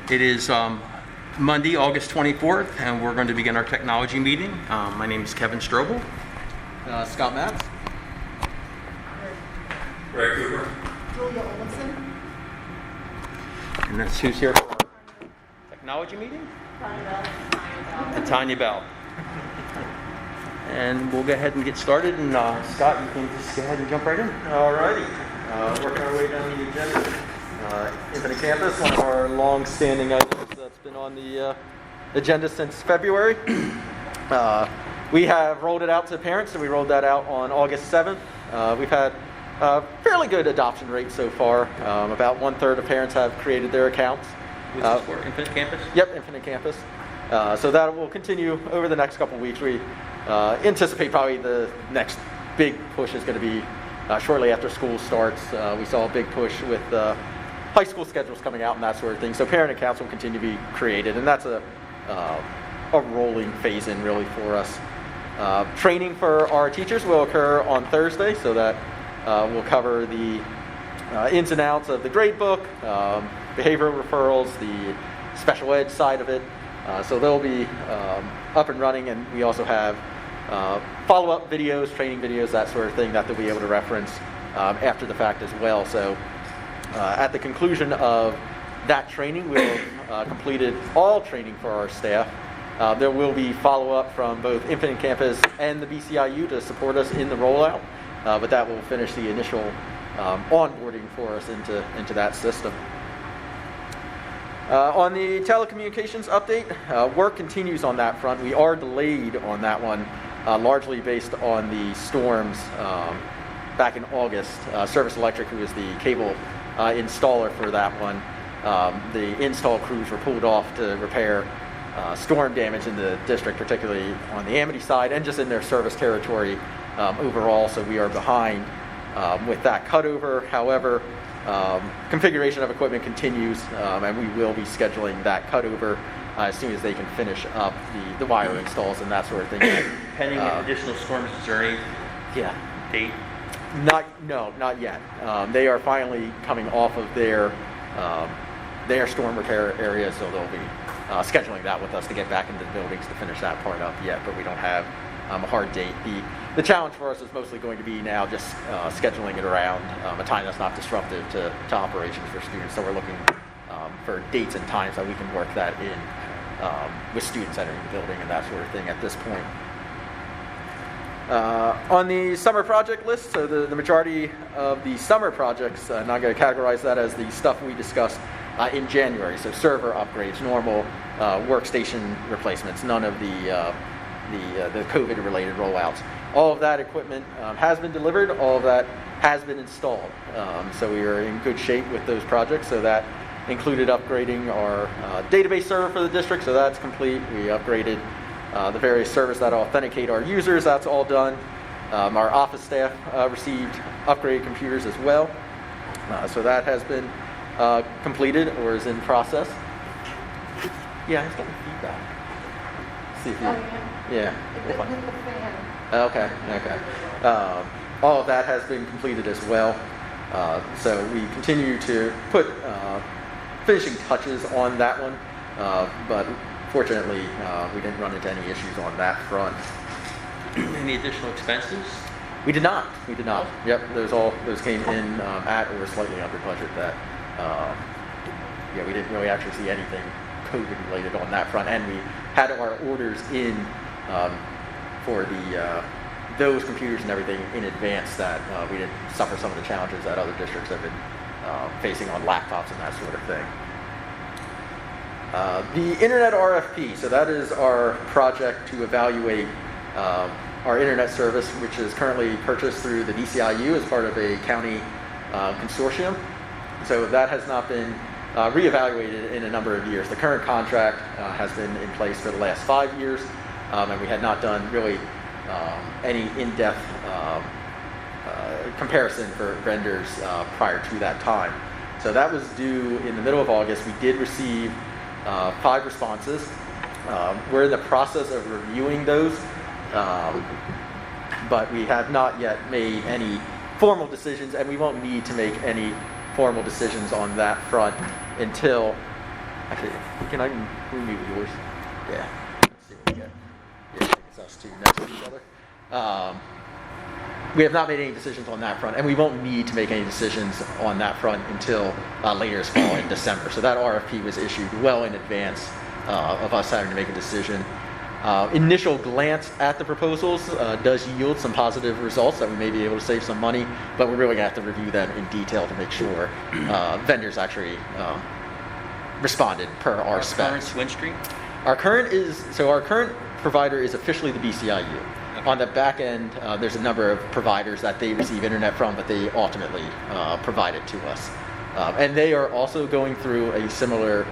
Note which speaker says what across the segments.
Speaker 1: It is Monday, August 24th, and we're going to begin our technology meeting. My name is Kevin Strobel.
Speaker 2: Scott Matz.
Speaker 3: Greg Cooper.
Speaker 4: Julia Olson.
Speaker 1: And that's who's here for our technology meeting? And Tanya Bell. And we'll go ahead and get started. And Scott, you can just go ahead and jump right in.
Speaker 2: All righty. Working our way down the agenda. Infinite Campus, one of our long-standing items that's been on the agenda since February. We have rolled it out to parents, so we rolled that out on August 7th. We've had a fairly good adoption rate so far. About 1/3 of parents have created their accounts.
Speaker 1: Who's this for? Infinite Campus?
Speaker 2: Yep, Infinite Campus. So that will continue over the next couple of weeks. We anticipate probably the next big push is going to be shortly after school starts. We saw a big push with high school schedules coming out and that sort of thing. So parent accounts will continue to be created, and that's a rolling phase-in really for us. Training for our teachers will occur on Thursday, so that we'll cover the ins and outs of the grade book, behavioral referrals, the special ed side of it. So they'll be up and running, and we also have follow-up videos, training videos, that sort of thing that they'll be able to reference after the fact as well. So at the conclusion of that training, we'll completed all training for our staff. There will be follow-up from both Infinite Campus and the BCIU to support us in the rollout, but that will finish the initial onboarding for us into that system. On the telecommunications update, work continues on that front. We are delayed on that one, largely based on the storms back in August. Service Electric, who is the cable installer for that one, the install crews were pulled off to repair storm damage in the district, particularly on the Amity side and just in their service territory overall. So we are behind with that cutover. However, configuration of equipment continues, and we will be scheduling that cutover as soon as they can finish up the wire installs and that sort of thing.
Speaker 1: Pending additional storms, is there any date?
Speaker 2: Not yet. They are finally coming off of their storm repair area, so they'll be scheduling that with us to get back into the buildings to finish that part up yet, but we don't have a hard date. The challenge for us is mostly going to be now just scheduling it around a time that's not disruptive to operations for students. So we're looking for dates and times that we can work that in with students entering the building and that sort of thing at this point. On the summer project list, so the majority of the summer projects, I'm not going to categorize that as the stuff we discussed in January. So server upgrades, normal workstation replacements, none of the COVID-related rollouts. All of that equipment has been delivered. All of that has been installed. So we are in good shape with those projects. So that included upgrading our database server for the district. So that's complete. We upgraded the various servers that authenticate our users. That's all done. Our office staff received upgraded computers as well. So that has been completed or is in process. Yeah, it's getting feedback. See if you... Yeah. Okay. All of that has been completed as well. So we continue to put finishing touches on that one, but fortunately we didn't run into any issues on that front.
Speaker 1: Any additional expenses?
Speaker 2: We did not. Yep, those came in at or slightly under budget. That we didn't really actually see anything COVID related on that front, and we had our orders in for those computers and everything in advance, that we didn't suffer some of the challenges that other districts have been facing on laptops and that sort of thing. The Internet RFP, so that is our project to evaluate our internet service, which is currently purchased through the BCIU as part of a county consortium. So that has not been reevaluated in a number of years. The current contract has been in place for the last 5 years, and we had not done really any in-depth comparison for vendors prior to that time. So that was due in the middle of August. We did receive 5 responses. We're in the process of reviewing those, but we have not yet made any formal decisions, and we won't need to make any formal decisions on that front until Actually, can I remove yours? Yeah. Let's see what we get. Yeah, I think it's us two next to each other. We have not made any decisions on that front, and we won't need to make any decisions on that front until later this fall in December. So that RFP was issued well in advance of us having to make a decision. Initial glance at the proposals does yield some positive results that we may be able to save some money, but we're really going to have to review them in detail to make sure vendors actually responded per our specs.
Speaker 1: Current Windstream?
Speaker 2: Our current provider is officially the BCIU. Okay. On the back end, there's a number of providers that they receive internet from, but they ultimately provide it to us. And they are also going through a similar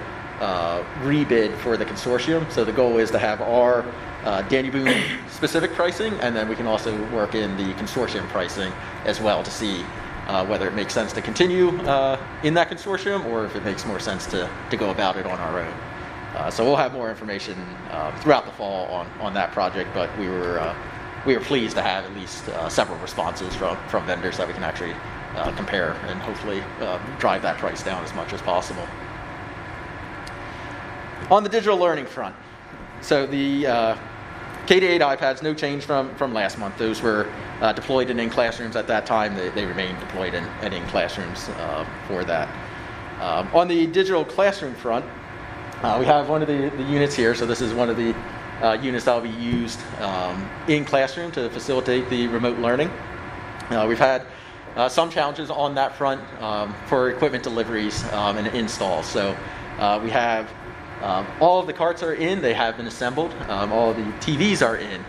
Speaker 2: rebid for the consortium. So the goal is to have our Danny Boone specific pricing, and then we can also work in the consortium pricing as well to see whether it makes sense to continue in that consortium or if it makes more sense to go about it on our own. So we'll have more information throughout the fall on that project, but we were pleased to have at least several responses from vendors that we can actually compare and hopefully drive that price down as much as possible. On the digital learning front, so the K-8 iPads, no change from last month. Those were deployed in classrooms at that time. They remain deployed in classrooms for that. On the digital classroom front, we have one of the units here. So this is one of the units that will be used in classroom to facilitate the remote learning. We've had some challenges on that front for equipment deliveries and installs. So we have all of the carts are in, they have been assembled. All of the TVs are in.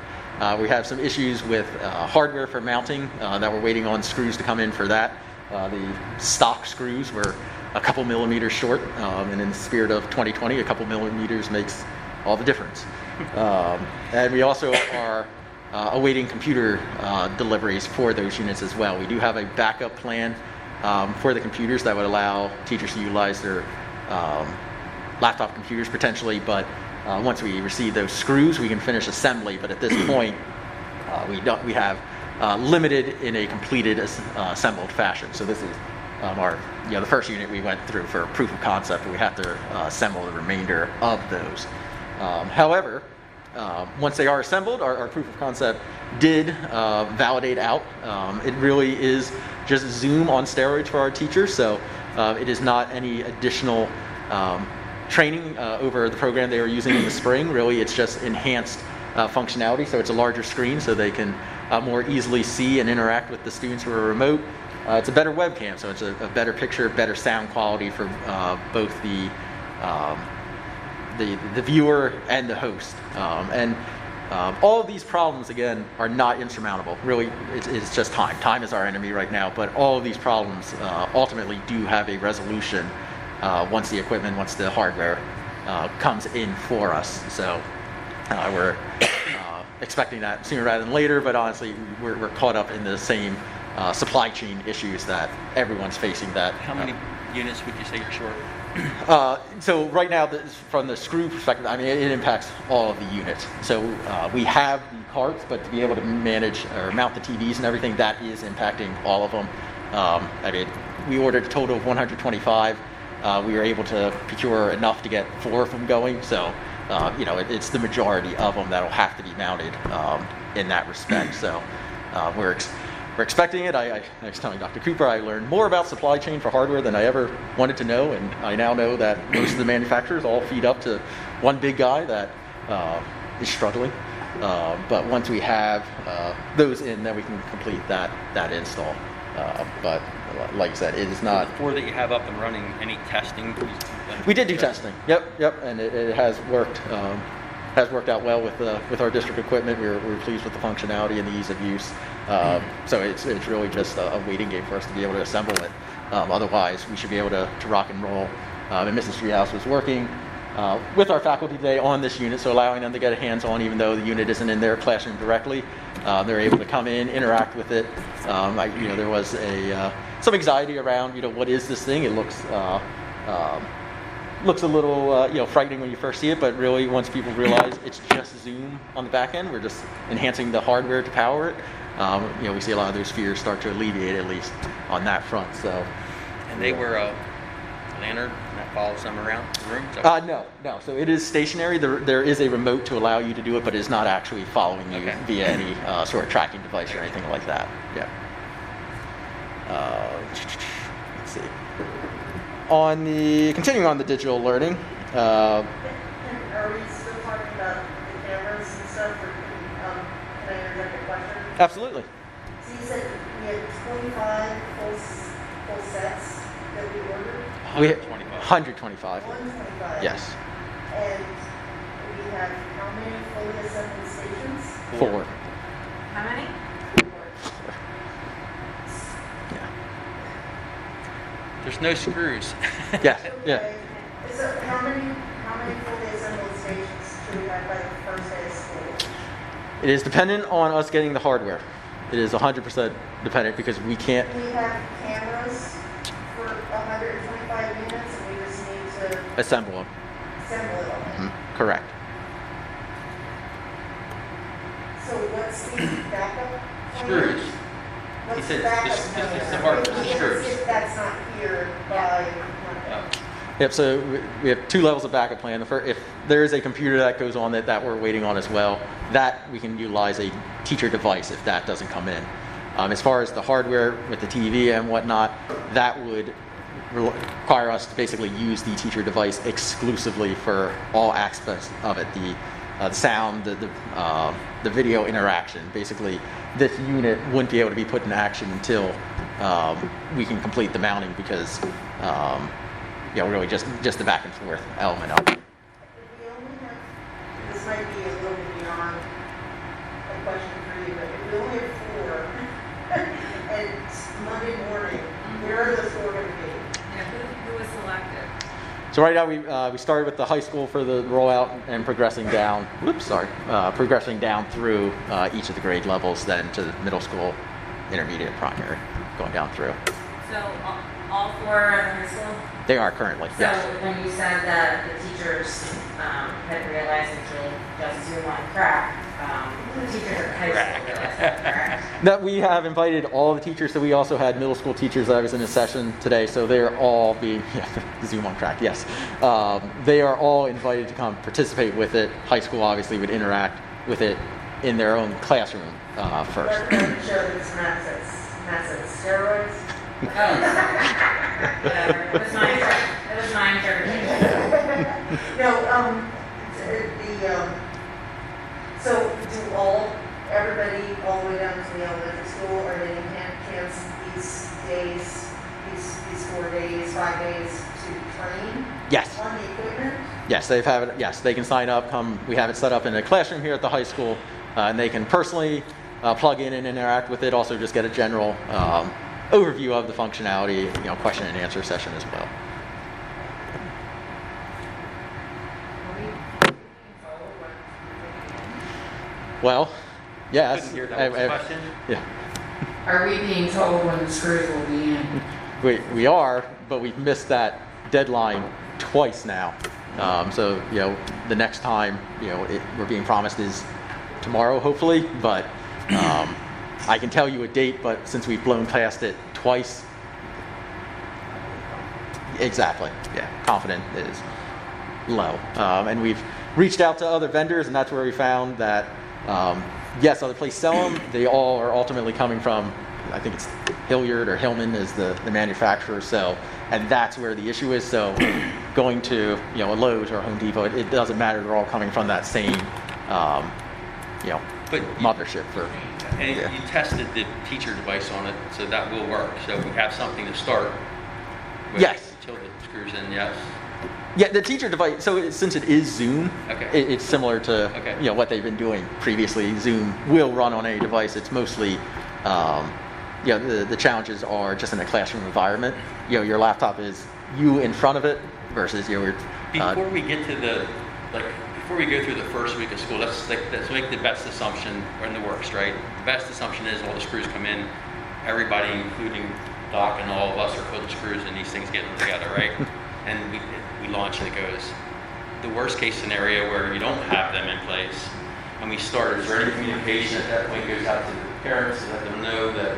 Speaker 2: We have some issues with hardware for mounting that we're waiting on screws to come in for that. The stock screws were a couple millimeters short, and in the spirit of 2020, a couple millimeters makes all the difference. And we also are awaiting computer deliveries for those units as well. We do have a backup plan for the computers that would allow teachers to utilize their laptop computers potentially, but once we receive those screws, we can finish assembly. But at this point, we have limited in a completed assembled fashion. So this is the first unit we went through for proof of concept, and we have to assemble the remainder of those. However, once they are assembled, our proof of concept did validate out. It really is just Zoom on steroids for our teachers. So it is not any additional training over the program they were using in the spring. Really, it's just enhanced functionality. So it's a larger screen so they can more easily see and interact with the students who are remote. It's a better webcam, so it's a better picture, better sound quality for both the viewer and the host. And all of these problems, again, are not insurmountable. Really, it's just time. Time is our enemy right now, but all of these problems ultimately do have a resolution once the hardware comes in for us. So we're expecting that sooner rather than later, but honestly, we're caught up in the same supply chain issues that everyone's facing.
Speaker 1: How many units would you say you're short?
Speaker 2: So right now, from the screw perspective, I mean, it impacts all of the units. So we have the carts, but to be able to manage or mount the TVs and everything, that is impacting all of them. I mean, we ordered a total of 125. We were able to procure enough to get 4 of them going. So, it's the majority of them that'll have to be mounted in that respect. So we're expecting it. I was telling Dr. Cooper I learned more about supply chain for hardware than I ever wanted to know, and I now know that most of the manufacturers all feed up to one big guy that is struggling. But once we have those in, then we can complete that install. But like I said, it is not.
Speaker 1: Before that you have up and running, any testing?
Speaker 2: We did do testing. Yep, and it has worked. Has worked out well with our district equipment. We're pleased with the functionality and the ease of use. So it's really just a waiting game for us to be able to assemble it. Otherwise, we should be able to rock and roll. And Mrs. Treehouse was working with our faculty today on this unit, so allowing them to get a hands-on, even though the unit isn't in their classroom directly. They're able to come in, interact with it. There was some anxiety around, what is this thing? It looks a little frightening when you first see it, but really once people realize it's just Zoom on the back end, we're just enhancing the hardware to power it. We see a lot of those fears start to alleviate, at least on that front. So,
Speaker 1: and they were lantern that follows them around the room? Is that-
Speaker 2: No. So it is stationary. There is a remote to allow you to do it, but it is not actually following you
Speaker 1: Okay.
Speaker 2: via any sort of tracking device or anything like that. Yeah. Let's see. Continuing on the digital learning.
Speaker 3: Are we still talking about the cameras and stuff, or can I interject a question?
Speaker 2: Absolutely.
Speaker 3: So you said we had 25 full sets that we ordered?
Speaker 2: We have
Speaker 1: 125.
Speaker 2: 125.
Speaker 3: 125?
Speaker 2: Yes.
Speaker 3: And we have how many fully assembled stations?
Speaker 2: 4.
Speaker 4: How many?
Speaker 2: Yeah.
Speaker 1: There's no screws.
Speaker 2: Yeah. Yeah.
Speaker 3: Okay. So how many fully assembled stations should we have by the first day of school?
Speaker 2: It is dependent on us getting the hardware. It is 100% dependent because we can't.
Speaker 3: We have cameras for 125 units, and we just need to
Speaker 2: Assemble them.
Speaker 3: assemble it all.
Speaker 2: Correct.
Speaker 3: So what's the backup plan?
Speaker 1: Screws.
Speaker 3: What's
Speaker 1: He
Speaker 3: the
Speaker 1: said
Speaker 3: backup
Speaker 1: this-
Speaker 3: plan?
Speaker 1: this is the hardware, the
Speaker 3: If
Speaker 1: screws.
Speaker 3: If that's not here by
Speaker 1: Oh,
Speaker 3: Monday.
Speaker 2: Yep. So we have 2 levels of backup plan. The first, if there is a computer that goes on that we're waiting on as well, that we can utilize a teacher device if that doesn't come in. As far as the hardware with the TV and whatnot, that would require us to basically use the teacher device exclusively for all aspects of it. The sound, the video interaction. Basically, this unit wouldn't be able to be put in action until we can complete the mounting because, really just the back and forth element of it.
Speaker 3: If we only have, this might be a little bit beyond a question for you, but if we only have 4, and it's Monday morning, where are those 4 going to be?
Speaker 4: Yeah, who was selected?
Speaker 2: So right now we started with the high school for the rollout and progressing down. Progressing down through each of the grade levels, then to the middle school, intermediate, primary, going down through.
Speaker 4: So all 4 are in high school?
Speaker 2: They are currently,
Speaker 5: So
Speaker 2: yes.
Speaker 5: when you said that the teachers had realized it's really just Zoom on crack, the teachers at the high school realized that, correct?
Speaker 2: That we have invited all the teachers. So we also had middle school teachers that was in a session today. So they're all being Zoom on crack. Yes, they are all invited to come participate with it. High school obviously would interact with it in their own classroom first.
Speaker 3: That's going to show that it's massive steroids.
Speaker 5: Oh, whatever. It was my interpretation.
Speaker 3: No, so do everybody all the way down to the elementary school, or they can these days, these 4 days, 5 days to train
Speaker 2: Yes.
Speaker 3: on the equipment?
Speaker 2: Yes, they've have it. Yes, they can sign up. We have it set up in a classroom here at the high school, and they can personally plug in and interact with it. Also, just get a general overview of the functionality. Question and answer session as well. Well, yes.
Speaker 1: Couldn't hear that was the question.
Speaker 2: Yeah,
Speaker 6: Are we being told when the screws will be in?
Speaker 2: we are, but we've missed that deadline twice now. So the next time we're being promised is tomorrow, hopefully. But I can tell you a date, but since we've blown past it twice, exactly, yeah, confident is low. And we've reached out to other vendors, and that's where we found that yes, other places sell them. They all are ultimately coming from, I think it's Hilliard or Hillman is the manufacturer. So, and that's where the issue is. So, going to a Lowe's or a Home Depot, it doesn't matter. They're all coming from that same
Speaker 1: But
Speaker 2: mothership.
Speaker 1: and you tested the teacher device on it, so that will work. So we have something to start with.
Speaker 2: Yes.
Speaker 1: Until the screws in, yes.
Speaker 2: Yeah, the teacher device. So since it is Zoom,
Speaker 1: Okay.
Speaker 2: it's similar to
Speaker 1: Okay.
Speaker 2: what they've been doing previously. Zoom will run on any device. It's mostly, the challenges are just in a classroom environment. Your laptop is you in front of it versus your.
Speaker 1: Before we get to before we go through the first week of school, let's make the best assumption, or in the works, right? The best assumption is all the screws come in, everybody, including Doc and all of us, are putting screws in these things, getting them together, right? And we launch and it goes. The worst case scenario where you don't have them in place, and we start, is there any communication at that point goes out to the parents to let them know that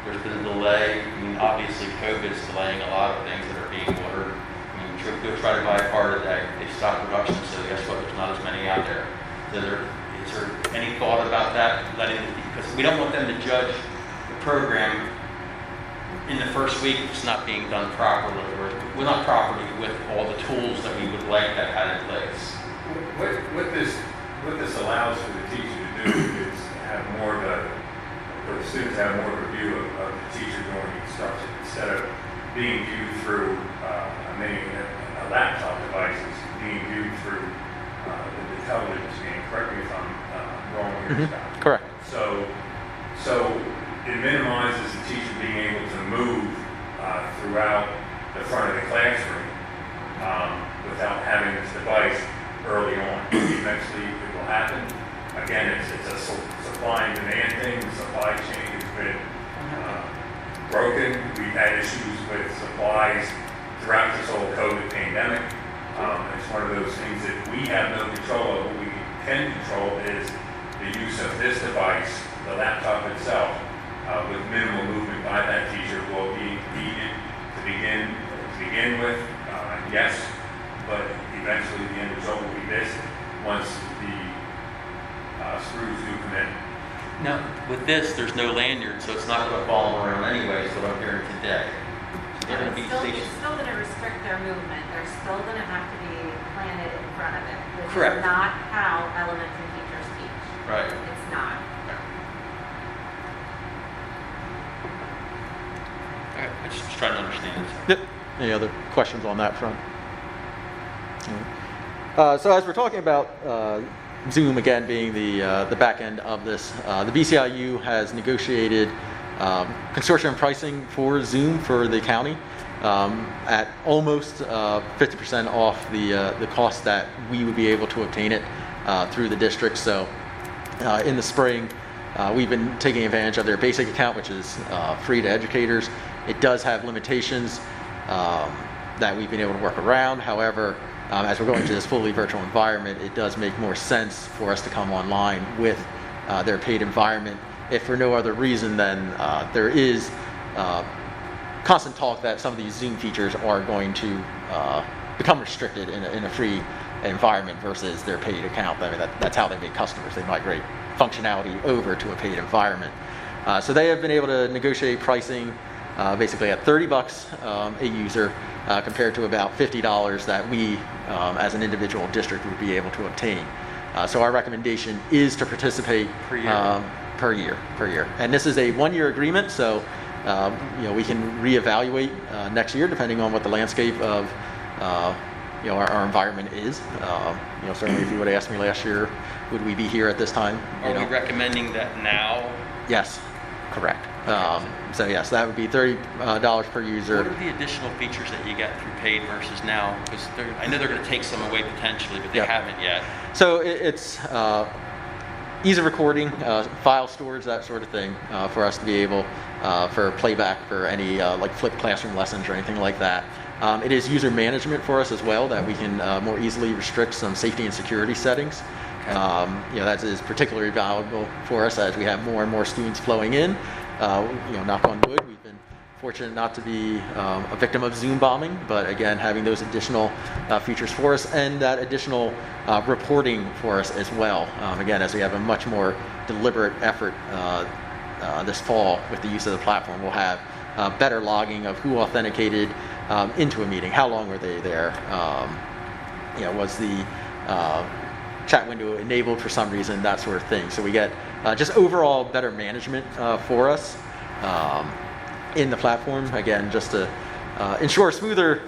Speaker 1: there's been a delay? I mean, obviously COVID's delaying a lot of things that are being ordered. go try to buy a car today. They stopped production, so guess what? There's not as many out there. So is there any thought about that? Because we don't want them to judge the program in the first week if it's not being done properly, or well, not properly with all the tools that we would like to have in place.
Speaker 7: What this allows for the teacher to do is have more of a, for the students to have more of a view of the teacher doing the instruction instead of being viewed through a laptop devices, being viewed through the television screen. Correct me if I'm wrong here, Scott.
Speaker 2: Correct.
Speaker 7: So it minimizes the teacher being able to move throughout the front of the classroom without having this device early on. Eventually it will happen. Again, it's a supply and demand thing. The supply chain has been broken. We've had issues with supplies throughout this whole COVID pandemic. It's one of those things that we have no control of. What we can control is the use of this device, the laptop itself, with minimal movement by that teacher will be needed to begin with, yes, but eventually the end result will be this once the screws do come in.
Speaker 1: Now, with this, there's no lanyard, so it's not going to follow them around anyway, is what I'm hearing today. So they're going to be stationed.
Speaker 4: It's still gonna restrict their movement, they're still gonna have to be planted in front of it. This
Speaker 1: Correct.
Speaker 4: is not how elementary teachers teach.
Speaker 1: Right.
Speaker 4: It's not.
Speaker 1: Okay, I'm just trying to understand this.
Speaker 2: Yep. Any other questions on that front? So as we're talking about Zoom again being the back end of this, the BCIU has negotiated consortium pricing for Zoom for the county at almost 50% off the cost that we would be able to obtain it through the district. So in the spring, we've been taking advantage of their basic account, which is free to educators. It does have limitations that we've been able to work around. However, as we're going to this fully virtual environment, it does make more sense for us to come online with their paid environment, if for no other reason than there is constant talk that some of these Zoom features are going to become restricted in a free environment versus their paid account. I mean, that's how they make customers. They migrate functionality over to a paid environment. So they have been able to negotiate pricing basically at $30 a user compared to about $50 that we as an individual district would be able to obtain. So our recommendation is to participate
Speaker 1: Per year.
Speaker 2: Per year. And this is a one-year agreement, so we can reevaluate next year depending on what the landscape of our environment is. Certainly if you would have asked me last year, would we be here at this time?
Speaker 1: Are we recommending that now?
Speaker 2: Yes, correct. So yes, that would be $30 per user.
Speaker 1: What are the additional features that you get through paid versus now? Because I know they're going to take some away potentially, but they
Speaker 2: Yep.
Speaker 1: haven't yet.
Speaker 2: So it's ease of recording, file storage, that sort of thing, for us to be able, for playback for any like flipped classroom lessons or anything like that. It is user management for us as well, that we can more easily restrict some safety and security settings. That is particularly valuable for us as we have more and more students flowing in. Knock on wood, we've been fortunate not to be a victim of Zoom bombing, but again, having those additional features for us and that additional reporting for us as well. Again, as we have a much more deliberate effort this fall with the use of the platform, we'll have better logging of who authenticated into a meeting, how long were they there, was the chat window enabled for some reason, that sort of thing. So we get just overall better management for us in the platform, again, just to ensure a smoother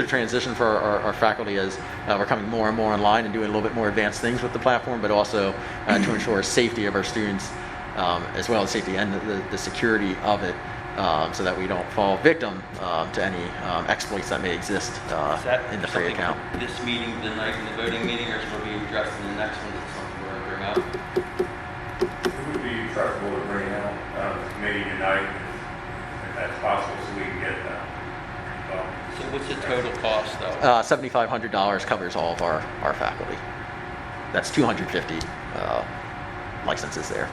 Speaker 2: transition for our faculty as we're coming more and more online and doing a little bit more advanced things with the platform, but also to ensure safety of our students as well as safety and the security of it, so that we don't fall victim to any exploits that may exist
Speaker 1: Is that
Speaker 2: in the free
Speaker 1: something
Speaker 2: account.
Speaker 1: for this meeting tonight in the voting meeting, or will it be addressed in the next one? Is it something we're going to bring up?
Speaker 7: It would be preferable to bring out the committee tonight if that's possible, so we can get
Speaker 1: So what's the total cost though?
Speaker 2: $7,500 covers all of our faculty. That's 250 licenses there.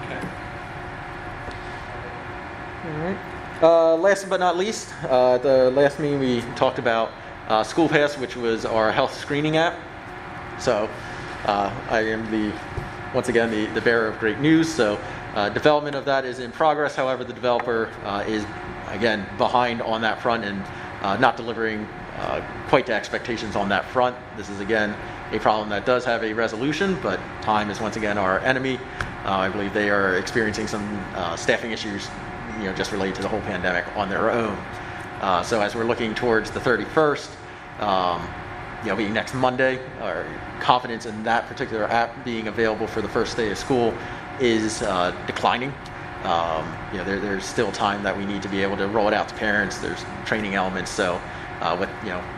Speaker 1: Okay.
Speaker 2: Last but not least, the last meeting we talked about School Pass, which was our health screening app. So I am once again the bearer of great news. So development of that is in progress. However, the developer is again behind on that front and not delivering quite to expectations on that front. This is again a problem that does have a resolution, but time is once again our enemy. I believe they are experiencing some staffing issues, just related to the whole pandemic on their own. So as we're looking towards the 31st, being next Monday, our confidence in that particular app being available for the first day of school is declining. There's still time that we need to be able to roll it out to parents. There's training elements. So with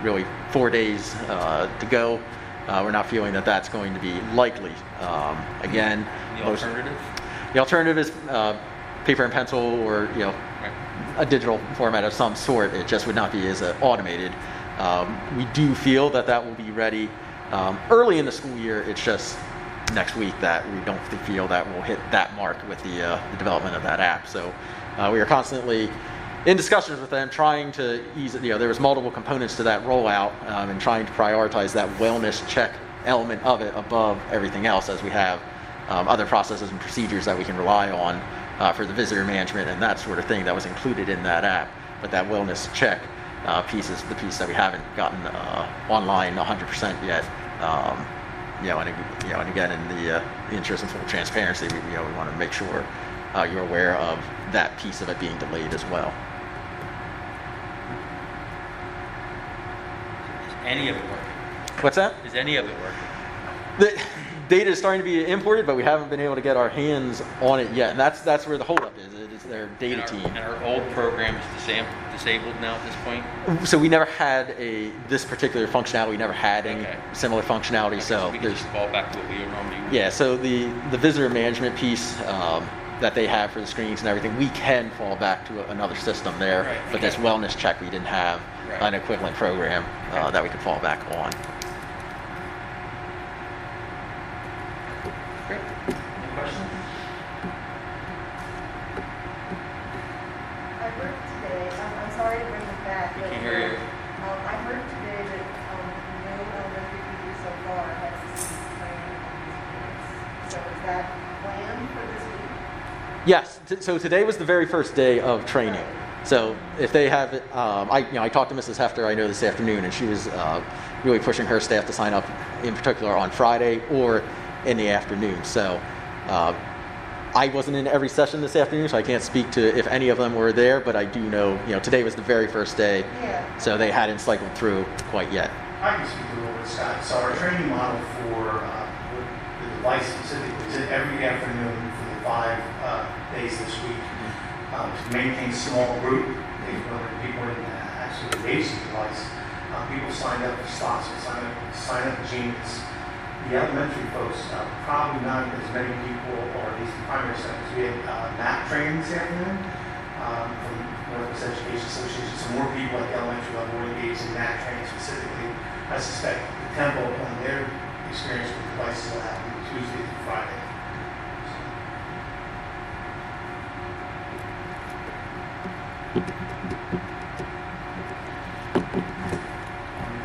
Speaker 2: really 4 days to go, we're not feeling that that's going to be likely. Again,
Speaker 1: The alternative?
Speaker 2: The alternative is paper and pencil, or a digital format of some sort. It just would not be as automated. We do feel that will be ready early in the school year. It's just next week that we don't feel that we'll hit that mark with the development of that app. So we are constantly in discussions with them, trying to ease it. There was multiple components to that rollout, and trying to prioritize that wellness check element of it above everything else, as we have other processes and procedures that we can rely on for the visitor management and that sort of thing that was included in that app. But that wellness check piece is the piece that we haven't gotten online 100% yet. And again, in the interest of full transparency, we want to make sure you're aware of that piece of it being delayed as well.
Speaker 1: Is any of it working?
Speaker 2: What's that?
Speaker 1: Is any of it working?
Speaker 2: The data is starting to be imported, but we haven't been able to get our hands on it yet. And that's where the holdup is. It is their data team.
Speaker 1: And our old program is disabled now at this point?
Speaker 2: So we never had this particular functionality. We never had any similar functionality. So
Speaker 1: we can just fall back to what we normally would.
Speaker 2: Yeah. So the visitor management piece that they have for the screenings and everything, we can fall back to another system there.
Speaker 1: Right.
Speaker 2: But this wellness check, we didn't have an equivalent program that we could fall back on.
Speaker 1: Great. Any questions?
Speaker 3: I heard today, I'm sorry to bring it back,
Speaker 1: We
Speaker 3: but
Speaker 1: can hear you.
Speaker 3: I heard today that no elementary teacher so far has received training on these points. So is that planned for this week?
Speaker 2: Yes. So today was the very first day of training. So if they have, I talked to Mrs. Hefter, I know, this afternoon, and she was really pushing her staff to sign up, in particular on Friday or in the afternoon. So I wasn't in every session this afternoon, so I can't speak to if any of them were there, but I do know, today was the very first day, so they hadn't cycled through quite yet.
Speaker 8: I can speak a little bit, Scott. So our training model for the device specifically is every afternoon for the 5 days this week. To maintain a small group, people in actually engage the device. People signed up for stocks, sign up for Genius. The elementary folks, probably not as many people, or at least the primary sectors. We had MAP training this afternoon from Northwest Education Association. So more people at the elementary level were engaged in MAP training specifically. I suspect the tempo on their experience with devices will happen Tuesday through Friday.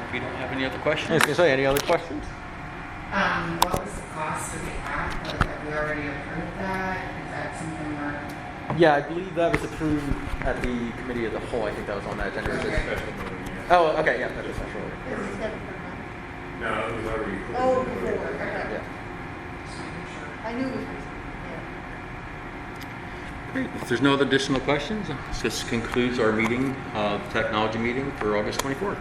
Speaker 1: If you don't have any other
Speaker 2: I was
Speaker 1: questions?
Speaker 2: going to say, any other questions?
Speaker 6: What was the cost of the app? Like, have we already approved that? Is that something we're...
Speaker 2: Yeah, I believe that was approved at the committee of the whole. I think that was on that agenda.
Speaker 6: Okay.
Speaker 2: Oh, okay, yeah, that's a special.
Speaker 3: This is different from
Speaker 7: No, it was already.
Speaker 3: that. Oh, before, okay.
Speaker 2: Yeah.
Speaker 6: Just making sure.
Speaker 3: I knew it was recent, yeah.
Speaker 1: Great. If there's no other additional questions, this concludes our meeting, technology meeting for August 24th.